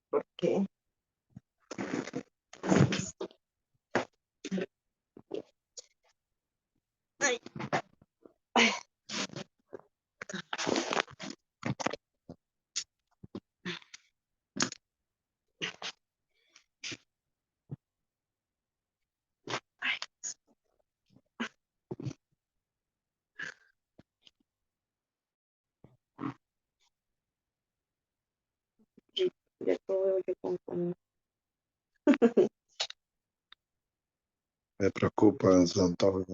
¿Por qué? Ay. Ya todo yo con... Me preocupa su antojo.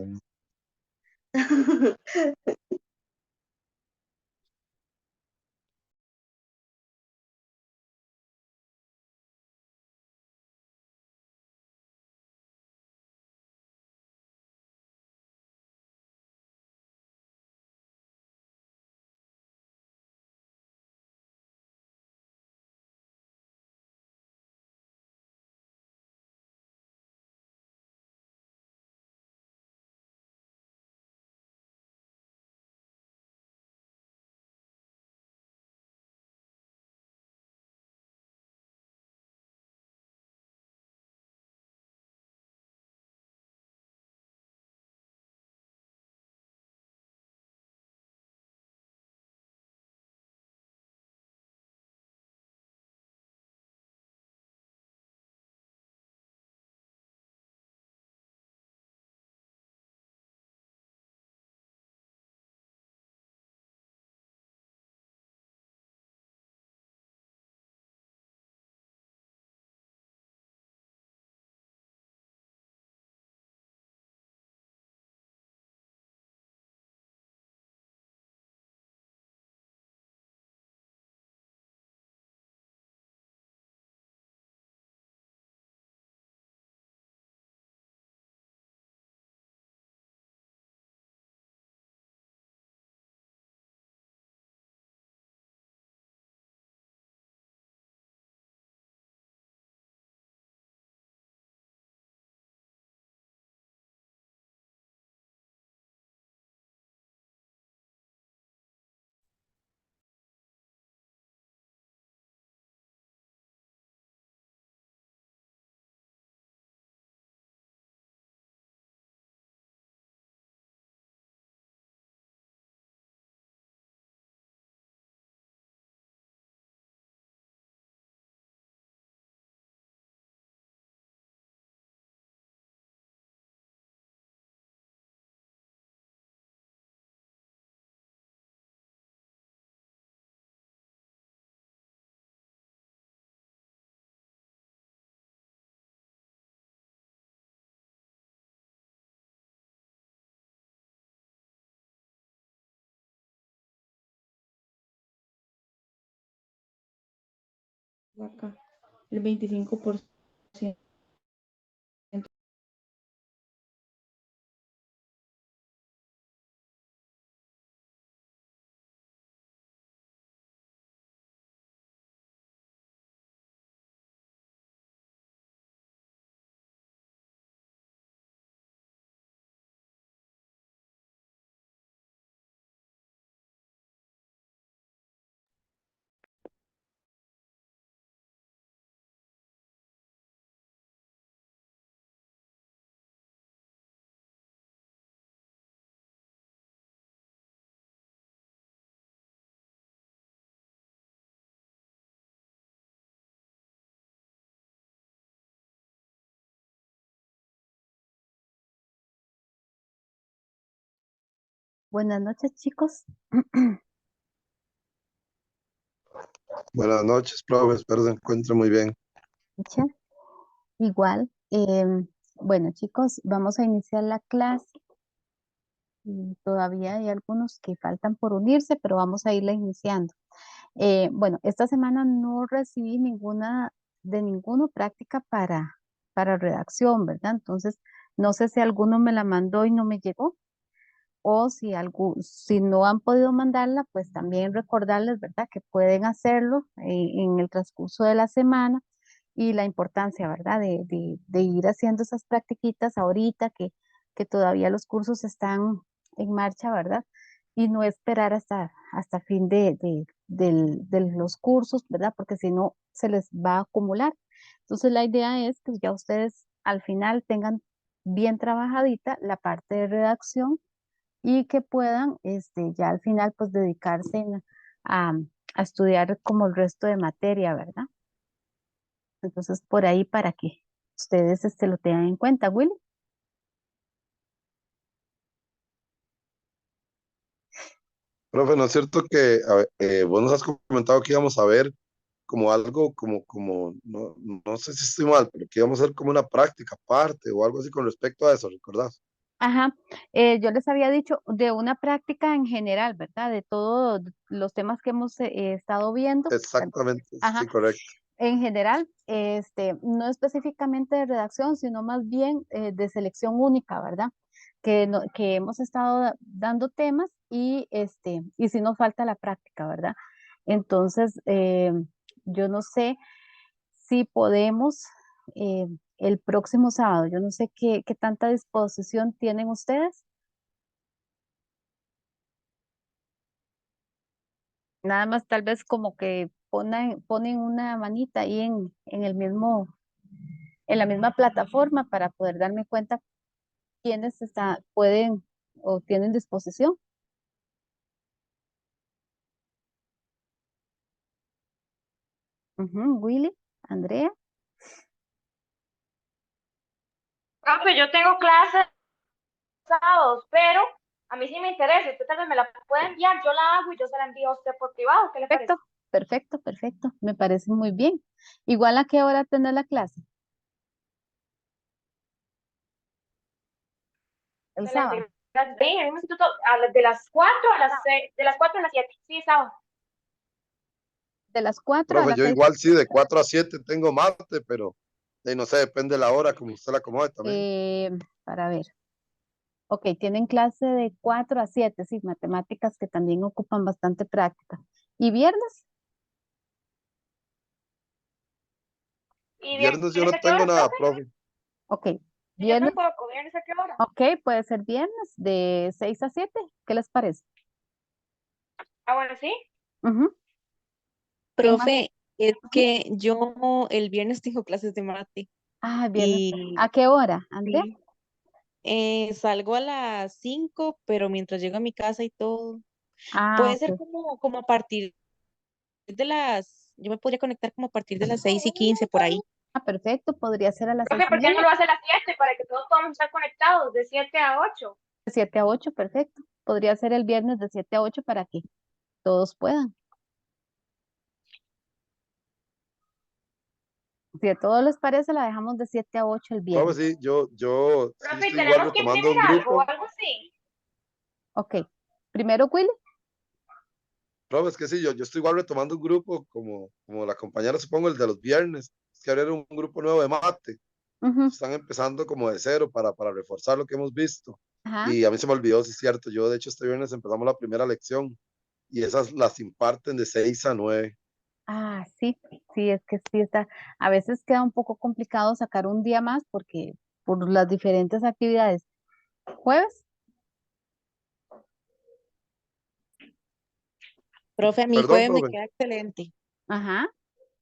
Acá, el 25%. Buenas noches, chicos. Buenas noches, profe. Espero se encuentre muy bien. Mucha. Igual. Bueno, chicos, vamos a iniciar la clase. Y todavía hay algunos que faltan por unirse, pero vamos a irla iniciando. Bueno, esta semana no recibí de ninguno práctica para redacción, ¿verdad? Entonces, no sé si alguno me la mandó y no me llegó, o si no han podido mandarla, pues también recordarles, ¿verdad? Que pueden hacerlo en el transcurso de la semana y la importancia, ¿verdad? De ir haciendo esas practiquitas ahorita que todavía los cursos están en marcha, ¿verdad? y no esperar hasta fin de los cursos, ¿verdad? Porque si no, se les va a acumular. Entonces, la idea es que ya ustedes al final tengan bien trabajadita la parte de redacción y que puedan ya al final pues dedicarse a, a estudiar como el resto de materia, ¿verdad? Entonces, por ahí para que ustedes lo tengan en cuenta, Willy. Profe, ¿no es cierto que vos nos has comentado que íbamos a ver como algo, no, no sé si estoy mal, pero que íbamos a hacer como una práctica aparte o algo así con respecto a eso, ¿recordás? Ajá, yo les había dicho de una práctica en general, ¿verdad? De todos los temas que hemos estado viendo, ¿verdad? Exactamente, Ajá, sí, correcto. en general, no específicamente de redacción, sino más bien de selección única, ¿verdad? Que hemos estado dando temas y si nos falta la práctica, ¿verdad? Entonces, yo no sé si podemos eh, el próximo sábado, yo no sé qué tanta disposición tienen ustedes. Nada más tal vez como que ponen una manita ahí en la misma plataforma para poder darme cuenta quiénes pueden o tienen disposición. Ujú, Willy, Andrea. Profe, yo tengo clases sábados, pero a mí sí me interesa. Usted tal vez me la puede enviar, yo la hago y yo se la envío a usted por privado. ¿Qué le parece? Perfecto, perfecto, perfecto. Me parece muy bien. Igual a qué hora tendrá la clase. El sábado. Excelente. Gracias. Sí, en el mismo instituto, de las 4 a las 6, de las 4 a las 7. Sí, sábado. De las 4 a Profe, las yo 6. igual sí, de 4 a 7 tengo mate, pero no sé, depende de la hora, como usted la acomode también. Para ver. Ok, tienen clase de 4 a 7, sí, matemáticas que también ocupan bastante práctica. ¿Y viernes? ¿Y Viernes yo viernes no a qué tengo hora, nada, profe? profe. Ok, Sí, yo viernes, tampoco. ¿Viernes a qué hora? ok, puede ser viernes de 6 a 7. ¿Qué les parece? Ah, bueno, sí. Ujú. ¿Quién más? Profe, es Ujú. que yo el viernes tengo clases de mate Ah, viernes. y ¿A qué hora, Andrea? sí, salgo a las 5, pero mientras llego a mi casa y todo, Ah, puede ser ok. como a partir yo me podría conectar como a partir de las 6:15 por ahí. Ah, perfecto, podría ser a las Profe, ¿por qué 6:30, no lo hace a las 7 para que todos podamos estar conectados de 7 a 8? de 7 a 8, perfecto. Podría ser el viernes de 7 a 8 para que todos puedan. Si a todos les parece, la dejamos de 7 a 8 el Profe, viernes. sí, yo sí Profe, estoy igual ¿tenemos que retomando imprimir un algo o grupo. algo así? Ok. Primero, Willy. Profe, es que sí, yo estoy igual retomando un grupo, como la compañera, supongo, el de los viernes. Es que abrieron un grupo nuevo de mate. Ujú. Están empezando como de cero para reforzar lo que hemos visto. Ajá. Y a mí se me olvidó, si es cierto, yo de hecho este viernes empezamos la primera lección y esas las imparten de 6 a 9. Ah, sí, sí, es que sí está. A veces queda un poco complicado sacar un día más porque por las diferentes actividades. ¿Jueves? Profe, a mí Perdón, jueves me profe. queda excelente. Ajá.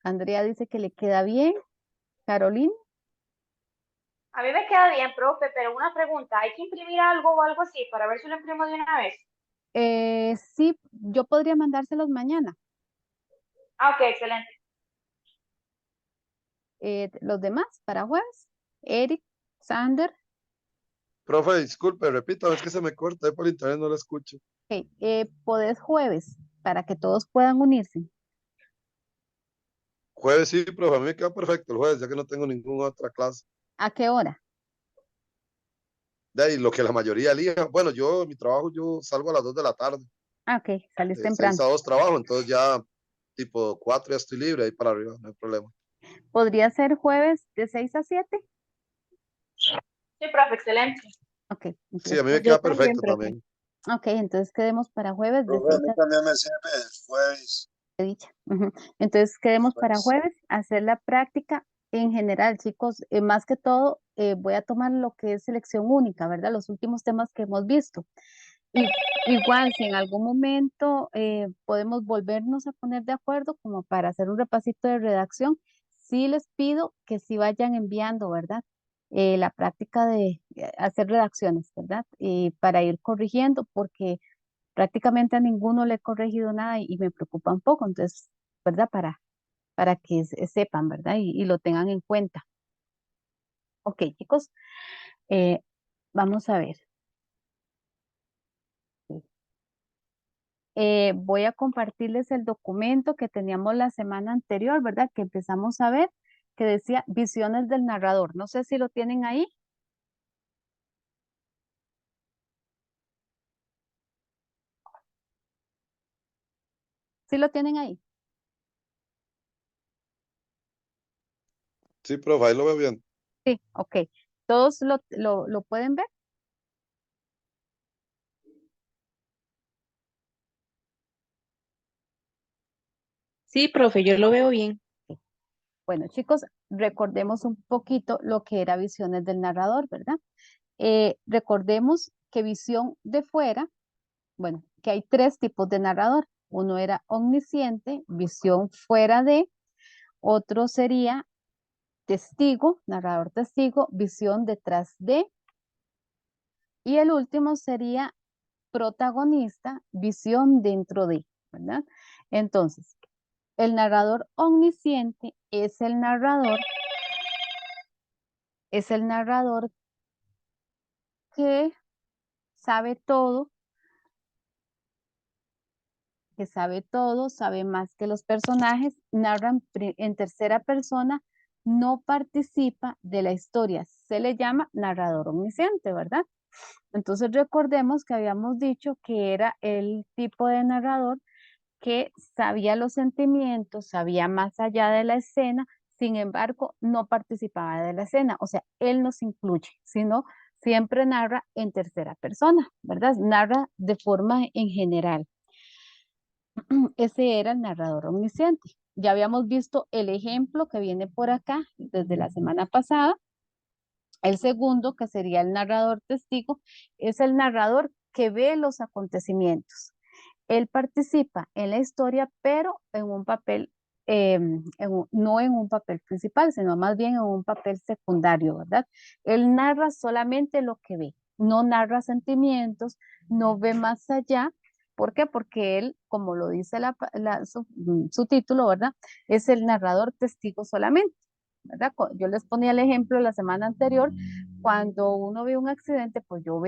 Andrea dice que le queda bien. Carolina. A mí me queda bien, profe, pero una pregunta, ¿hay que imprimir algo o algo así para ver si lo imprimo de una vez? Sí, yo podría mandárselos mañana. Ah, ok, excelente. Los demás para jueves. Eric, Sander. Profe, disculpe, repito, es que se me corta, por internet no lo escucho. Ok, podés jueves para que todos puedan unirse. Jueves sí, profe, a mí me queda perfecto el jueves, ya que no tengo ninguna otra clase. ¿A qué hora? De ahí, lo que la mayoría elija. Bueno, yo, mi trabajo, yo salgo a las 2 de la tarde. Ah, ok, salís De 6 temprano. a 2 trabajo, entonces ya tipo 4 ya estoy libre, ahí para arriba, no hay problema. ¿Podría ser jueves de 6 a 7? Sí, profe, excelente. Ok, Sí, a entonces, mí me Yo queda también, perfecto profe. también. ok, entonces quedemos para jueves de Profe, a 6 mí a también me sirve el jueves. dicha. Ujú. Entonces quedemos para Jueves. jueves, hacer la práctica en general, chicos. Más que todo, voy a tomar lo que es selección única, ¿verdad? Los últimos temas que hemos visto. I- Igual, si en algún momento podemos volvernos a poner de acuerdo como para hacer un repasito de redacción, sí les pido que sí vayan enviando, ¿verdad? La práctica de hacer redacciones, ¿verdad? Y para ir corrigiendo, porque prácticamente a ninguno le he corregido nada y me preocupa un poco, entonces, ¿verdad? Para que sepan, ¿verdad? Y lo tengan en cuenta. Ok, chicos, eh, vamos a ver. Voy a compartirles el documento que teníamos la semana anterior, ¿verdad? Que empezamos a ver, que decía visiones del narrador. No sé si lo tienen ahí. ¿Sí lo tienen ahí? Sí, profe, ahí lo veo bien. Sí, ok. ¿Todos lo pueden ver? Sí, profe, yo lo veo bien. Bueno, chicos, recordemos un poquito lo que era visiones del narrador, ¿verdad? Recordemos que visión de fuera, bueno, que hay tres tipos de narrador. Uno era omnisciente, visión fuera de, otro sería testigo, narrador testigo, visión detrás de, y el último sería protagonista, visión dentro de, ¿verdad? Entonces, el narrador omnisciente es el narrador que sabe todo, sabe más que los personajes, narra en tercera persona, no participa de la historia. Se le llama narrador omnisciente, ¿verdad? Entonces recordemos que habíamos dicho que era el tipo de narrador que sabía los sentimientos, sabía más allá de la escena, sin embargo, no participaba de la escena, o sea, él no se incluye, sino siempre narra en tercera persona, ¿verdad? Narra de forma en general. Ese era el narrador omnisciente. Ya habíamos visto el ejemplo que viene por acá desde la semana pasada. El segundo, que sería el narrador testigo, es el narrador que ve los acontecimientos. Él participa en la historia, pero en un papel, no en un papel principal, sino más bien en un papel secundario, ¿verdad? Él narra solamente lo que ve, no narra sentimientos, no ve más allá. ¿Por qué? Porque él, como lo dice su título, ¿verdad? Es el narrador testigo solamente. ¿Verdad? Yo les ponía el ejemplo la semana anterior, cuando uno ve un accidente, pues yo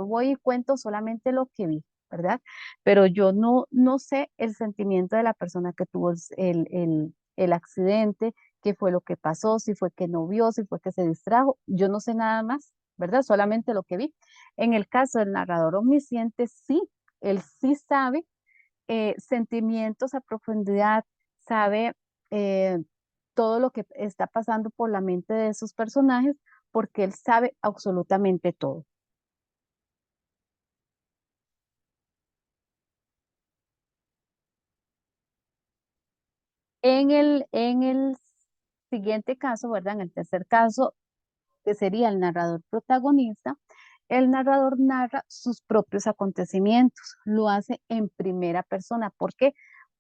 voy y cuento solamente lo que vi, ¿verdad? Pero yo no sé el sentimiento de la persona que tuvo el accidente, qué fue lo que pasó, si fue que no vio, si fue que se distrajo, yo no sé nada más, ¿verdad? Solamente lo que vi. En el caso del narrador omnisciente, sí, él sí sabe sentimientos a profundidad, sabe eh, todo lo que está pasando por la mente de esos personajes, porque él sabe absolutamente todo. En el siguiente caso, ¿verdad? En el tercer caso, que sería el narrador protagonista, el narrador narra sus propios acontecimientos, lo hace en primera persona. ¿Por qué?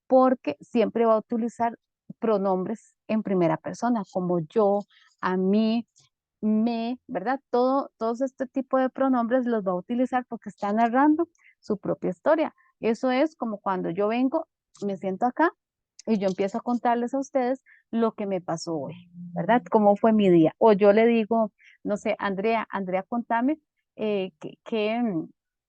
Porque siempre va a utilizar pronombres en primera persona, como yo, a mí, me, ¿verdad? Todos este tipo de pronombres los va a utilizar porque está narrando su propia historia. Eso es como cuando yo vengo, me siento acá y yo empiezo a contarles a ustedes lo que me pasó hoy, ¿verdad? ¿Cómo fue mi día? O yo le digo, no sé, Andrea, contame eh, qué,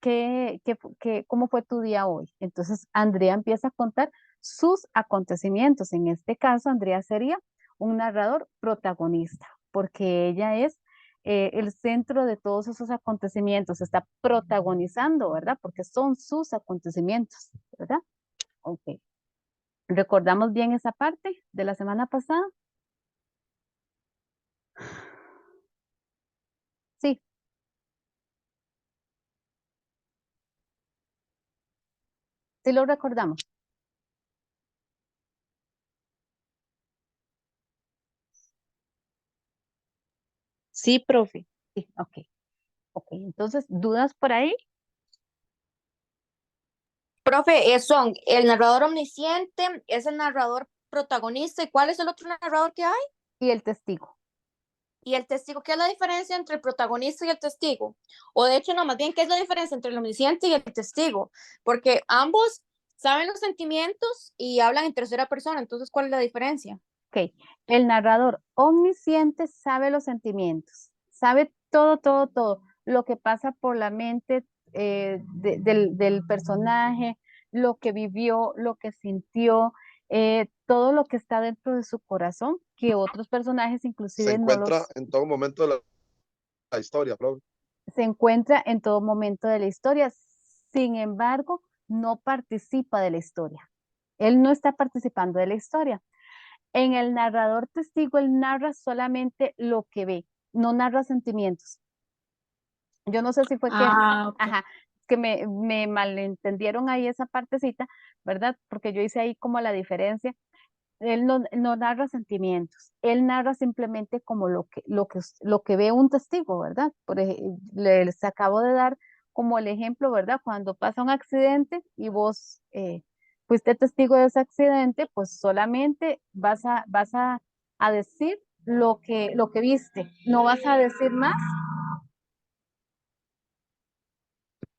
qué, cómo fue tu día hoy. Entonces, Andrea empieza a contar sus acontecimientos. En este caso, Andrea sería un narrador protagonista, porque ella es el centro de todos esos acontecimientos, está protagonizando, ¿verdad? Porque son sus acontecimientos, ¿verdad? Ok. ¿Recordamos bien esa parte de la semana pasada? Sí, sí lo recordamos. Sí, profe. Sí, ok. Ok, entonces, ¿dudas por ahí? Profe, son el narrador omnisciente, es el narrador protagonista, ¿y cuál es el otro narrador que hay? Y el testigo. Y el testigo, ¿qué es la diferencia entre el protagonista y el testigo? O de hecho, no, más bien, ¿qué es la diferencia entre el omnisciente y el testigo? Porque ambos saben los sentimientos y hablan en tercera persona, entonces, ¿cuál es la diferencia? Ok, el narrador omnisciente sabe los sentimientos, sabe todo, todo, todo, lo que pasa por la mente del personaje, lo que vivió, lo que sintió, todo lo que está dentro de su corazón, que otros personajes Se inclusive no encuentra los en todo momento de la historia, profe. se encuentra en todo momento de la historia. Sin embargo, no participa de la historia. Él no está participando de la historia. En el narrador testigo, él narra solamente lo que ve, no narra sentimientos. Yo no sé si fue que, Ah, ok. ajá, que me malentendieron ahí esa partecita, ¿verdad? Porque yo hice ahí como la diferencia. Él no narra sentimientos, él narra simplemente como lo que ve un testigo, ¿verdad? Les acabo de dar como el ejemplo, ¿verdad? Cuando pasa un accidente y vos fuiste testigo de ese accidente, pues solamente a decir lo que viste, no vas a decir más.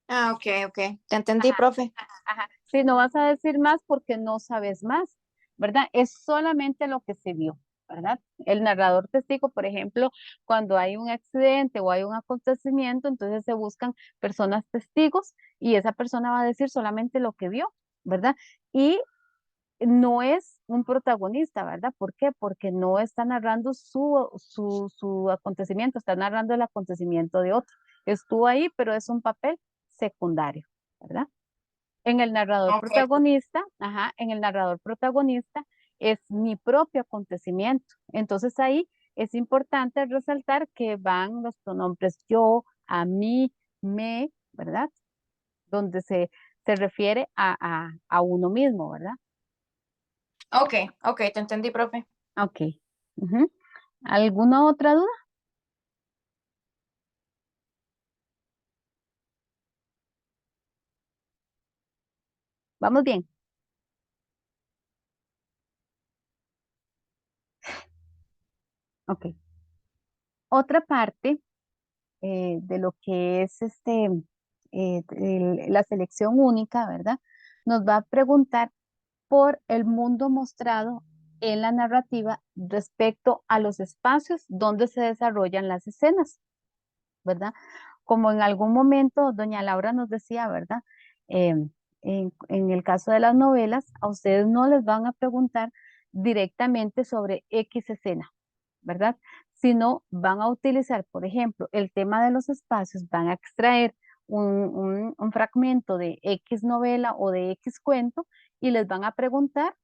Ah, ok, ok. Te entendí, profe. Ajá. Sí, no vas a decir más porque no sabes más, ¿verdad? Es solamente lo que se vio, ¿verdad? El narrador testigo, por ejemplo, cuando hay un accidente o hay un acontecimiento, entonces se buscan personas testigos y esa persona va a decir solamente lo que vio, ¿verdad? Y no es un protagonista, ¿verdad? ¿Por qué? Porque no está narrando su acontecimiento, está narrando el acontecimiento de otro. Estuvo ahí, pero es un papel secundario, ¿verdad? En el narrador Ok. protagonista, ajá, en el narrador protagonista es mi propio acontecimiento. Entonces ahí es importante resaltar que van los pronombres yo, a mí, me, ¿verdad? Donde se refiere a uno mismo, ¿verdad? Ok, ok, te entendí, profe. Ok. Ujú. ¿Alguna otra duda? Vamos bien. Ok. Otra parte de lo que es la selección única, ¿verdad? Nos va a preguntar por el mundo mostrado en la narrativa respecto a los espacios donde se desarrollan las escenas, ¿verdad? Como en algún momento doña Laura nos decía, ¿verdad? En el caso de las novelas, a ustedes no les van a preguntar directamente sobre X escena, ¿verdad? Sino van a utilizar, por ejemplo, el tema de los espacios, van a extraer un fragmento de X novela o de X cuento y les van a preguntar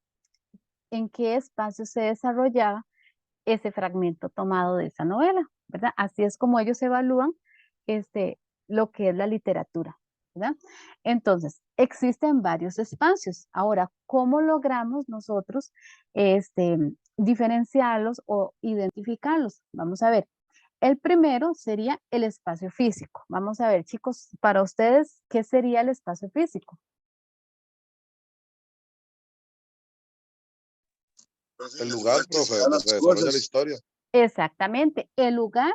en qué espacio se desarrollaba ese fragmento tomado de esa novela, ¿verdad? Así es como ellos evalúan este, lo que es la literatura, ¿verdad? Entonces, existen varios espacios. Ahora, ¿cómo logramos nosotros diferenciarlos o identificarlos? Vamos a ver. El primero sería el espacio físico. Vamos a ver, chicos, para ustedes, ¿qué sería el espacio físico? El lugar, que se profe, dan donde las se desarrolla la cosas. historia. Exactamente, el lugar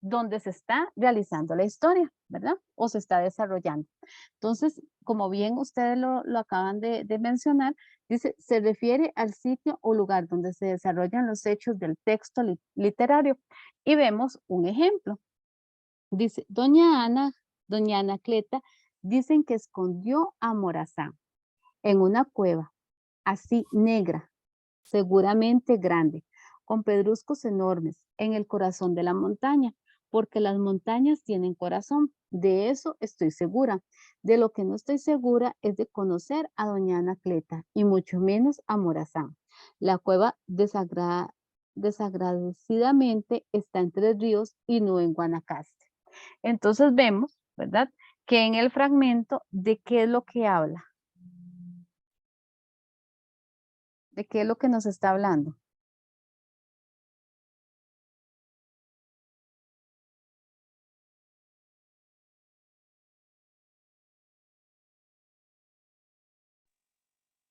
donde se está realizando la historia, ¿verdad? O se está desarrollando. Entonces, como bien ustedes lo acaban de mencionar, dice, se refiere al sitio o lugar donde se desarrollan los hechos del texto literario. Y vemos un ejemplo. Dice, doña Anacleta, dicen que escondió a Morazán en una cueva, así negra, seguramente grande, con pedruscos enormes en el corazón de la montaña, porque las montañas tienen corazón. De eso estoy segura. De lo que no estoy segura es de conocer a doña Anacleta y mucho menos a Morazán. La cueva desagradecidamente está en Tres Ríos y no en Guanacaste. Entonces vemos, ¿verdad? Que en el fragmento, ¿de qué es lo que habla? ¿De qué es lo que nos está hablando?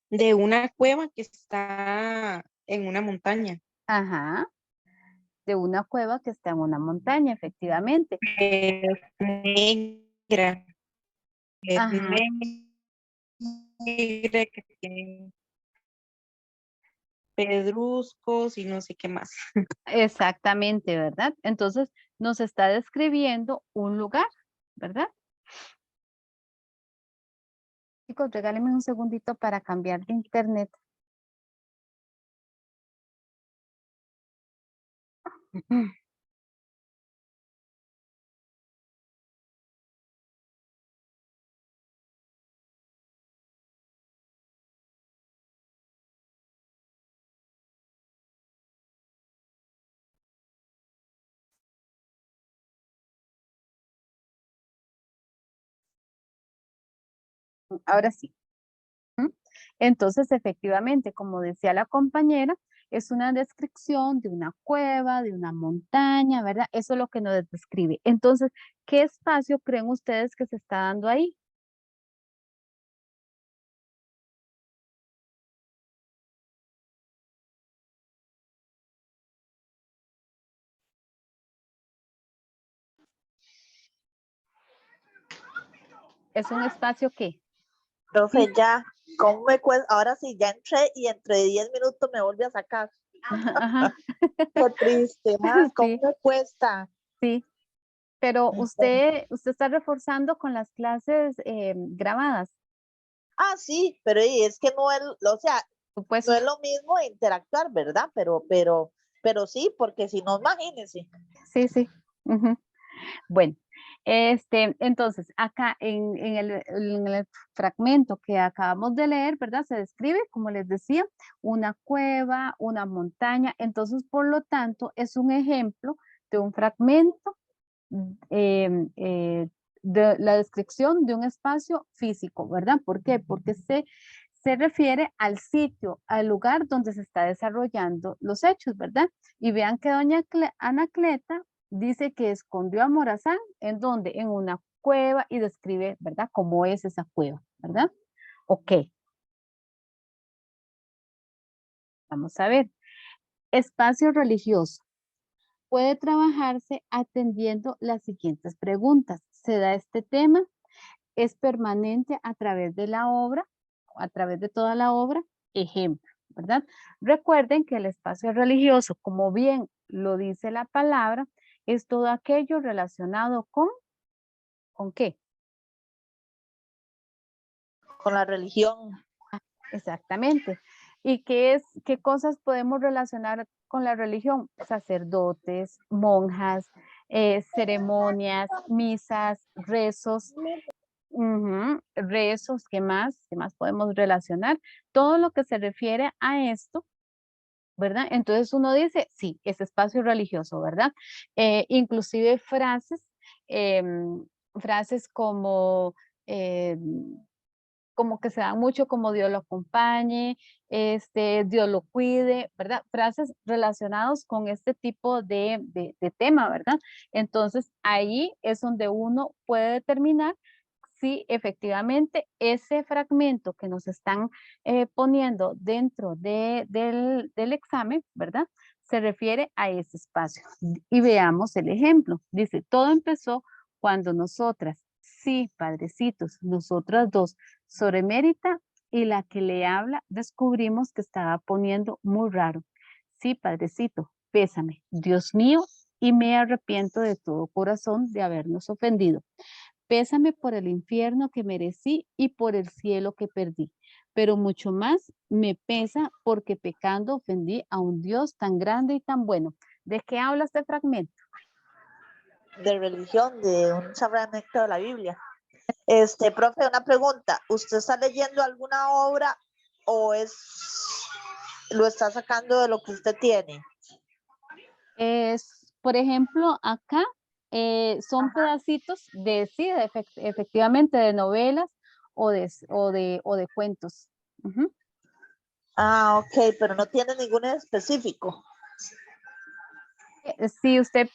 De una cueva que está en una montaña. Ajá, de una cueva que está en una montaña, efectivamente. Es negra. Es Ajá, negra que tiene pedruscos y no sé qué más. exactamente, ¿verdad? Entonces nos está describiendo un lugar, ¿verdad? Chicos, regálenme un segundito para cambiar de internet. Ahora sí. ¿Mm? Entonces, efectivamente, como decía la compañera, es una descripción de una cueva, de una montaña, ¿verdad? Eso es lo que nos describe. Entonces, ¿qué espacio creen ustedes que se está dando ahí? ¿Es un espacio qué? Profe, ya, ¿cómo me cuesta? Ahora sí, ya entré y entre 10 minutos me vuelve a sacar. Ajá, Qué triste, ¿ah? ¿Cómo sí, me cuesta? sí. Pero usted está reforzando con las clases grabadas, Sí, pero es que no es, o sea, no supuesto. es lo mismo interactuar, ¿verdad? Pero sí, porque si no, imagínense. Sí, sí. Ujú. Bueno, entonces acá en el fragmento que acabamos de leer, ¿verdad? Se describe, como les decía, una cueva, una montaña. Entonces, por lo tanto, es un ejemplo de un fragmento de la descripción de un espacio físico, ¿verdad? ¿Por qué? Porque se refiere al sitio, al lugar donde se está desarrollando los hechos, ¿verdad? Y vean que doña Anacleta dice que escondió a Morazán, ¿en dónde? En una cueva y describe, ¿verdad? Cómo es esa cueva, ¿verdad? Ok, vamos a ver. Espacio religioso. Puede trabajarse atendiendo las siguientes preguntas. ¿Se da este tema? ¿Es permanente a través de la obra? A través de toda la obra. Ejemplo, ¿verdad? Recuerden que el espacio religioso, como bien lo dice la palabra, es todo aquello relacionado ¿con qué? Con la religión. Exactamente. ¿Y qué cosas podemos relacionar con la religión? Sacerdotes, monjas, ceremonias, misas, rezos, rezos, ¿qué más? ¿Qué más podemos relacionar? Todo lo que se refiere a esto, ¿verdad? Entonces uno dice, sí, es espacio religioso, ¿verdad? Inclusive frases como que se dan mucho como Dios lo acompañe, Dios lo cuide, ¿verdad? Frases relacionadas con este tipo de tema, ¿verdad? Entonces ahí es donde uno puede determinar si efectivamente ese fragmento que nos están poniendo dentro del examen, ¿verdad? Se refiere a ese espacio. Y veamos el ejemplo. Dice, todo empezó cuando nosotras, sí, padrecitos, nosotras dos, Soremérita y la que le habla, descubrimos que estaba poniendo muy raro. Sí, padrecito, pésame, Dios mío, y me arrepiento de todo corazón de habernos ofendido. Pésame por el infierno que merecí y por el cielo que perdí. Pero mucho más me pesa porque pecando ofendí a un Dios tan grande y tan bueno. ¿De qué habla este fragmento? De religión, de un fragmento de la Biblia. Profe, una pregunta. ¿Usted está leyendo alguna obra o lo está sacando de lo que usted tiene? Por ejemplo, acá son pedacitos sí, efectivamente, de novelas o de cuentos. Ujú. Ok, pero no tiene ninguno en específico. Si usted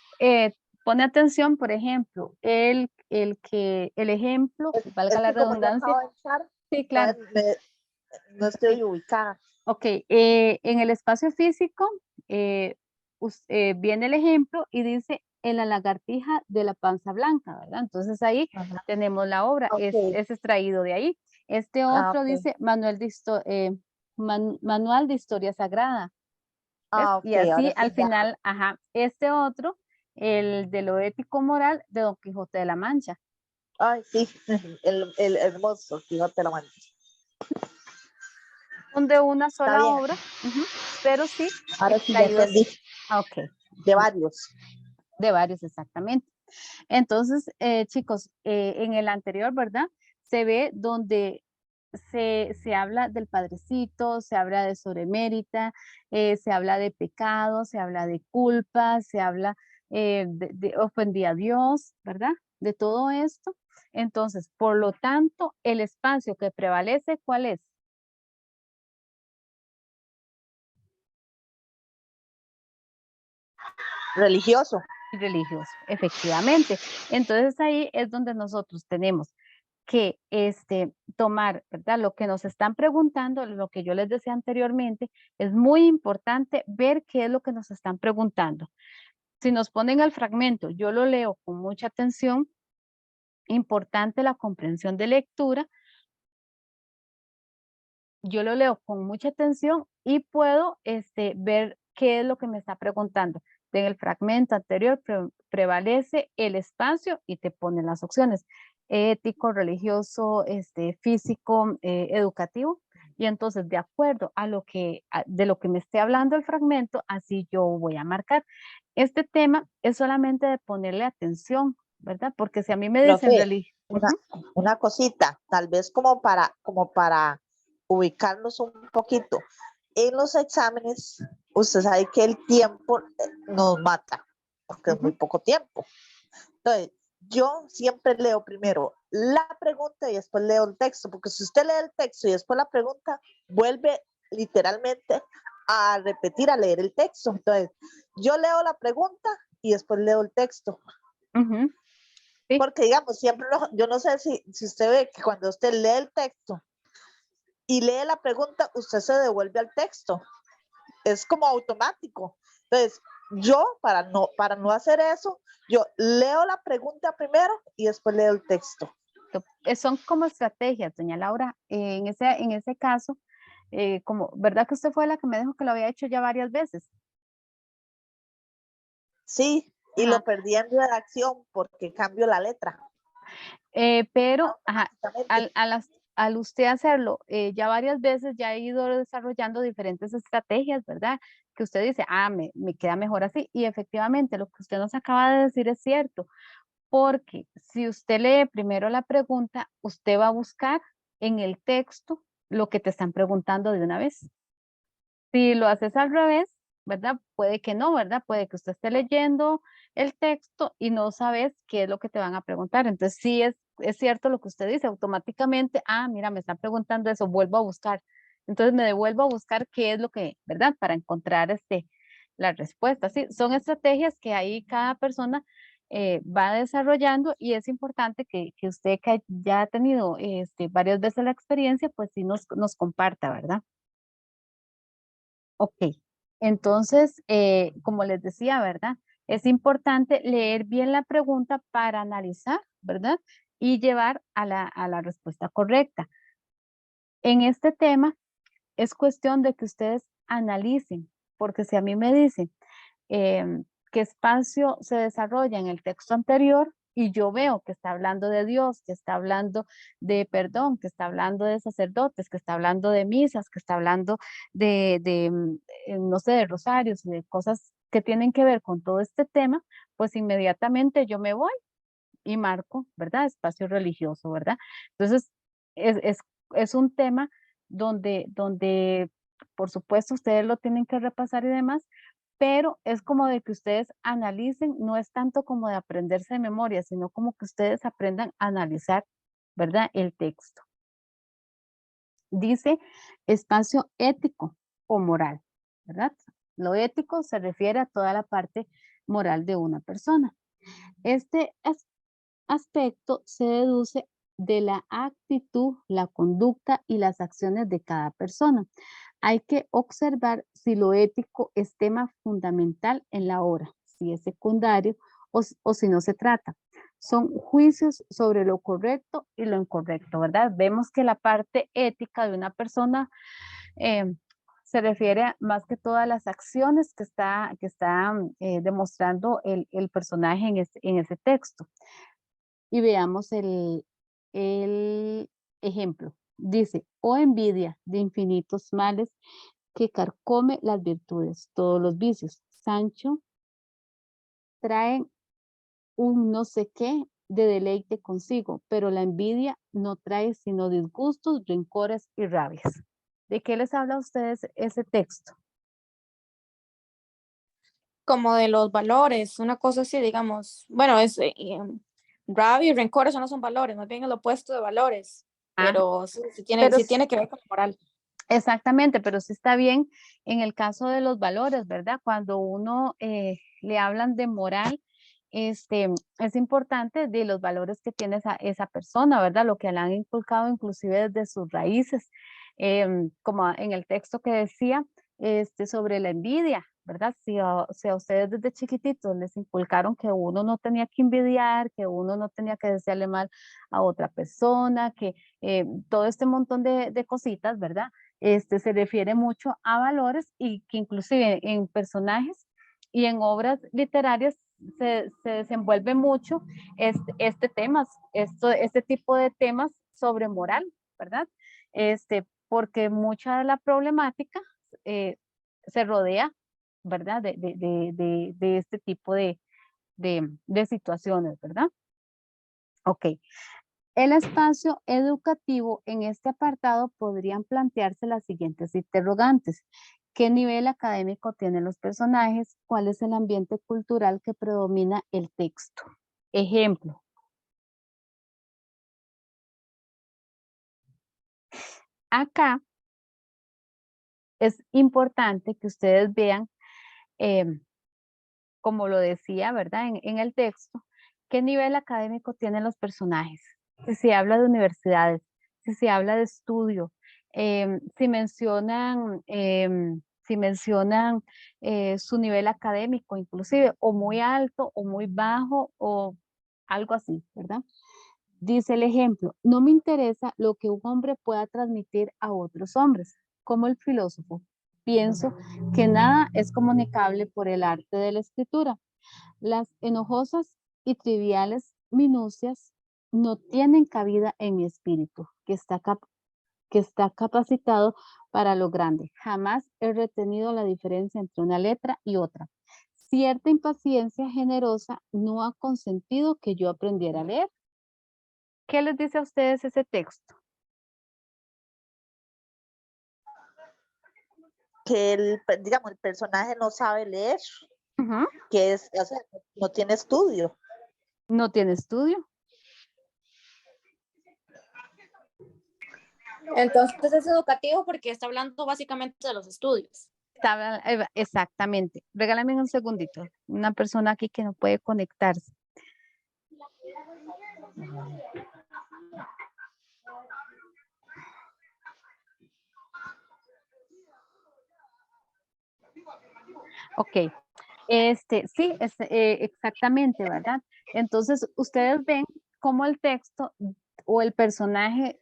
pone atención, por ejemplo, el ejemplo, valga Es la que como yo redundancia, acabo de entrar, sí, claro, no estoy ubicada. Ok, en el espacio físico viene el ejemplo y dice en la lagartija de la panza blanca, ¿verdad? Entonces ahí Ajá. tenemos la obra, es Ok. extraído de ahí. Este Ah, otro ok. dice Manual de Historia Sagrada. ¿Ves? Ah, ok, Y así ahora al sí ya. final, ajá, este otro, el de lo ético moral de Don Quijote de la Mancha. Ay, sí, el hermoso Quijote de la Mancha. Son de una Está sola bien, obra, pero sí ahora sí ya extraídos, entendí, ok, de varios. de varios exactamente. Entonces, chicos, en el anterior, ¿verdad? Se ve donde se habla del padrecito, se habla de sobremérita, se habla de pecado, se habla de culpa, se habla de ofendí a Dios, ¿verdad? De todo esto. Entonces, por lo tanto, el espacio que prevalece, ¿cuál es? Religioso. Religioso, efectivamente. Entonces ahí es donde nosotros tenemos que tomar, ¿verdad? Lo que nos están preguntando, lo que yo les decía anteriormente, es muy importante ver qué es lo que nos están preguntando. Si nos ponen el fragmento, yo lo leo con mucha atención, importante la comprensión de lectura, yo lo leo con mucha atención y puedo ver qué es lo que me está preguntando. En el fragmento anterior prevalece el espacio y te ponen las opciones. Ético, religioso, físico, educativo. Y entonces, de acuerdo a de lo que me esté hablando el fragmento, así yo voy a marcar. Este tema es solamente de ponerle atención, ¿verdad? Porque si a mí me dicen Profe, religión, una cosita, tal vez como para ubicarnos un poquito. En los exámenes, usted sabe que el tiempo nos mata, porque es muy poco tiempo. Entonces, yo siempre leo primero la pregunta y después leo el texto, porque si usted lee el texto y después la pregunta, vuelve literalmente a repetir, a leer el texto. Entonces, yo leo la pregunta y después leo el texto. Sí. Porque, digamos, siempre, yo no sé si usted ve que cuando usted lee el texto y lee la pregunta, usted se devuelve al texto. Es como automático. Entonces, yo, para no hacer eso, yo leo la pregunta primero y después leo el texto. Son como estrategias, doña Laura. En ese caso, ¿verdad que usted fue la que me dijo que lo había hecho ya varias veces? Sí, y Ajá. lo perdí en redacción porque cambio la letra. Pero ajá, Automáticamente. al usted hacerlo ya varias veces, ya ha ido desarrollando diferentes estrategias, ¿verdad? Que usted dice, me queda mejor así. Y efectivamente, lo que usted nos acaba de decir es cierto, porque si usted lee primero la pregunta, usted va a buscar en el texto lo que te están preguntando de una vez. Si lo haces al revés, ¿verdad? Puede que no, ¿verdad? Puede que usted esté leyendo el texto y no sabes qué es lo que te van a preguntar. Entonces, sí es cierto lo que usted dice, automáticamente, mira, me están preguntando eso, vuelvo a buscar. Entonces, me devuelvo a buscar qué es lo que, ¿verdad? Para encontrar la respuesta. Sí, son estrategias que ahí cada persona va desarrollando y es importante que usted que ya ha tenido varias veces la experiencia, pues sí nos comparta, ¿verdad? Ok, entonces, como les decía, ¿verdad? Es importante leer bien la pregunta para analizar, ¿verdad? Y llevar a la respuesta correcta. En este tema, es cuestión de que ustedes analicen, porque si a mí me dicen qué espacio se desarrolla en el texto anterior y yo veo que está hablando de Dios, que está hablando de perdón, que está hablando de sacerdotes, que está hablando de misas, que está hablando no sé, de rosarios y de cosas que tienen que ver con todo este tema, pues inmediatamente yo me voy y marco, ¿verdad? Espacio religioso, ¿verdad? Entonces, es un tema donde, por supuesto, ustedes lo tienen que repasar y demás, pero es como de que ustedes analicen, no es tanto como de aprenderse de memoria, sino como que ustedes aprendan a analizar, ¿verdad? El texto. Dice espacio ético o moral, ¿verdad? Lo ético se refiere a toda la parte moral de una persona. Este aspecto se deduce de la actitud, la conducta y las acciones de cada persona. Hay que observar si lo ético es tema fundamental en la obra, si es secundario o si no se trata. Son juicios sobre lo correcto y lo incorrecto, ¿verdad? Vemos que la parte ética de una persona se refiere más que todo a las acciones que está demostrando el personaje en ese texto. Y veamos el ejemplo. Dice, o envidia de infinitos males que carcome las virtudes, todos los vicios. Sancho traen un no sé qué de deleite consigo, pero la envidia no trae sino disgustos, rencores y rabias. ¿De qué les habla a ustedes ese texto? Como de los valores, una cosa así, digamos. Bueno, rabia y rencor, eso no son valores, más bien el opuesto de valores. Pero sí, pero sí tiene que ver con la moral. Exactamente, pero sí está bien en el caso de los valores, ¿verdad? Cuando uno le hablan de moral, es importante de los valores que tiene esa persona, ¿verdad? Lo que le han inculcado inclusive desde sus raíces, como en el texto que decía sobre la envidia, ¿verdad? Si a ustedes desde chiquititos les inculcaron que uno no tenía que envidiar, que uno no tenía que desearle mal a otra persona, que todo este montón de cositas, ¿verdad? Se refiere mucho a valores y que inclusive en personajes y en obras literarias se desenvuelve mucho este tipo de temas sobre moral, ¿verdad? Porque mucha de la problemática se rodea, ¿verdad? De este tipo de situaciones, ¿verdad? Ok. El espacio educativo en este apartado podrían plantearse las siguientes interrogantes. ¿Qué nivel académico tienen los personajes? ¿Cuál es el ambiente cultural que predomina el texto? Ejemplo. Acá es importante que ustedes vean, como lo decía, ¿verdad? En el texto, ¿qué nivel académico tienen los personajes? Si se habla de universidades, si se habla de estudio, si mencionan su nivel académico inclusive, o muy alto, o muy bajo, o algo así, ¿verdad? Dice el ejemplo, no me interesa lo que un hombre pueda transmitir a otros hombres, como el filósofo. Pienso que nada es comunicable por el arte de la escritura. Las enojosas y triviales minucias no tienen cabida en mi espíritu, que está capacitado para lo grande. Jamás he retenido la diferencia entre una letra y otra. Cierta impaciencia generosa no ha consentido que yo aprendiera a leer. ¿Qué les dice a ustedes ese texto? Que digamos, el personaje no sabe leer, que o sea, no tiene estudio. No tiene estudio. Entonces es educativo porque está hablando básicamente de los estudios. Exactamente. Regálame un segundito. Una persona aquí que no puede conectarse. Ok. Sí, exactamente, ¿verdad? Entonces, ustedes ven cómo el texto o el personaje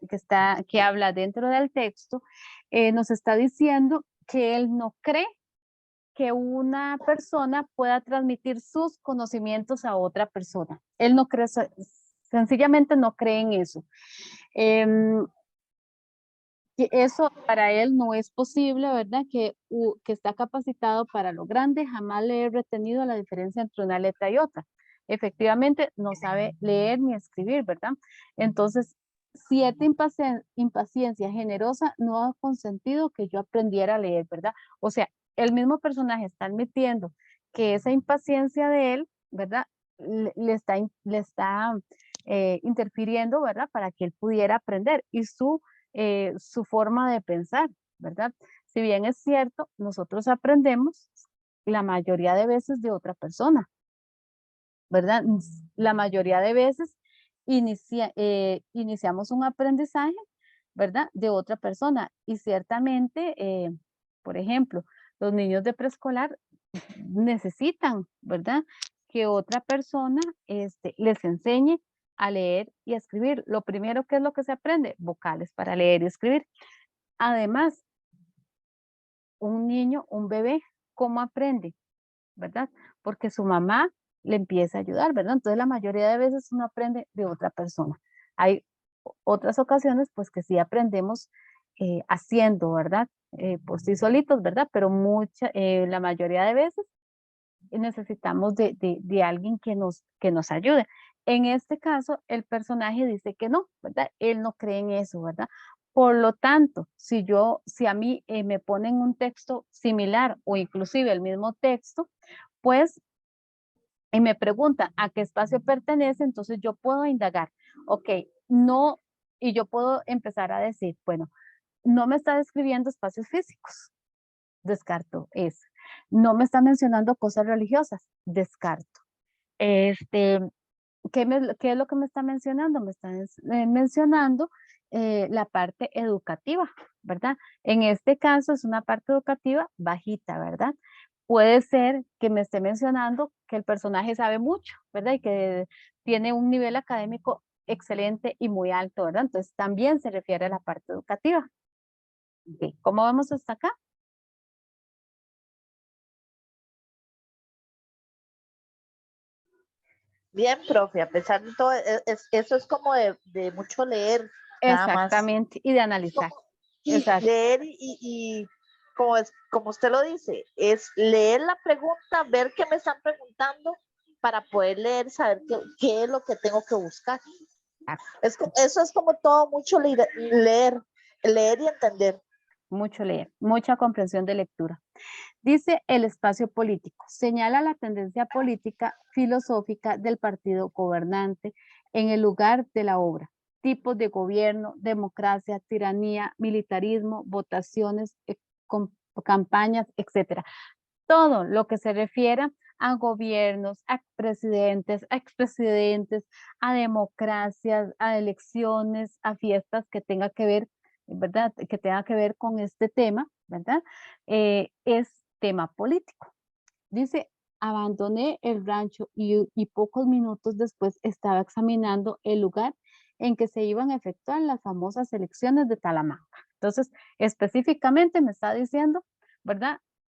que habla dentro del texto nos está diciendo que él no cree que una persona pueda transmitir sus conocimientos a otra persona. Él no cree, sencillamente no cree en eso. Que eso para él no es posible, ¿verdad? Que está capacitado para lo grande, jamás le he retenido la diferencia entre una letra y otra. Efectivamente, no sabe leer ni escribir, ¿verdad? Entonces, cierta impaciencia generosa no ha consentido que yo aprendiera a leer, ¿verdad? O sea, el mismo personaje está admitiendo que esa impaciencia de él, ¿verdad? Le está interfiriendo, ¿verdad? Para que él pudiera aprender y su forma de pensar, ¿verdad? Si bien es cierto, nosotros aprendemos la mayoría de veces de otra persona, ¿verdad? La mayoría de veces iniciamos un aprendizaje, ¿verdad? De otra persona. Y ciertamente, por ejemplo, los niños de preescolar necesitan, ¿verdad? Que otra persona les enseñe a leer y a escribir. Lo primero, ¿qué es lo que se aprende? Vocales para leer y escribir. Además, un niño, un bebé, ¿cómo aprende? ¿Verdad? Porque su mamá le empieza a ayudar, ¿verdad? Entonces la mayoría de veces uno aprende de otra persona. Hay otras ocasiones pues que sí aprendemos haciendo, ¿verdad? Por sí solitos, ¿verdad? Pero la mayoría de veces necesitamos de alguien que nos ayude. En este caso, el personaje dice que no, ¿verdad? Él no cree en eso, ¿verdad? Por lo tanto, si a mí me ponen un texto similar o inclusive el mismo texto, pues, y me preguntan a qué espacio pertenece, entonces yo puedo indagar, ok, no, y yo puedo empezar a decir, bueno, no me está describiendo espacios físicos, descarto eso. No me está mencionando cosas religiosas, descarto. ¿Qué es lo que me está mencionando? Me está mencionando la parte educativa, ¿verdad? En este caso es una parte educativa bajita, ¿verdad? Puede ser que me esté mencionando que el personaje sabe mucho, ¿verdad? Y que tiene un nivel académico excelente y muy alto, ¿verdad? Entonces también se refiere a la parte educativa. Okay. ¿Cómo vamos hasta acá? Bien, profe, a pesar de todo, eso es como de mucho leer, nada más. Exactamente, y de analizar. Y Exacto. leer y como usted lo dice, es leer la pregunta, ver qué me están preguntando para poder leer, saber qué es lo que tengo que buscar. Eso es como todo, mucho leer y entender. Mucho leer, mucha comprensión de lectura. Dice el espacio político, señala la tendencia política filosófica del partido gobernante en el lugar de la obra, tipos de gobierno, democracia, tiranía, militarismo, votaciones, campañas, etcétera. Todo lo que se refiera a gobiernos, a presidentes, a expresidentes, a democracias, a elecciones, a fiestas que tenga que ver, ¿verdad? Que tenga que ver con este tema, ¿verdad? Es tema político. Dice, abandoné el rancho y pocos minutos después estaba examinando el lugar en que se iban a efectuar las famosas elecciones de Talamanca. Entonces, específicamente me está diciendo, ¿verdad?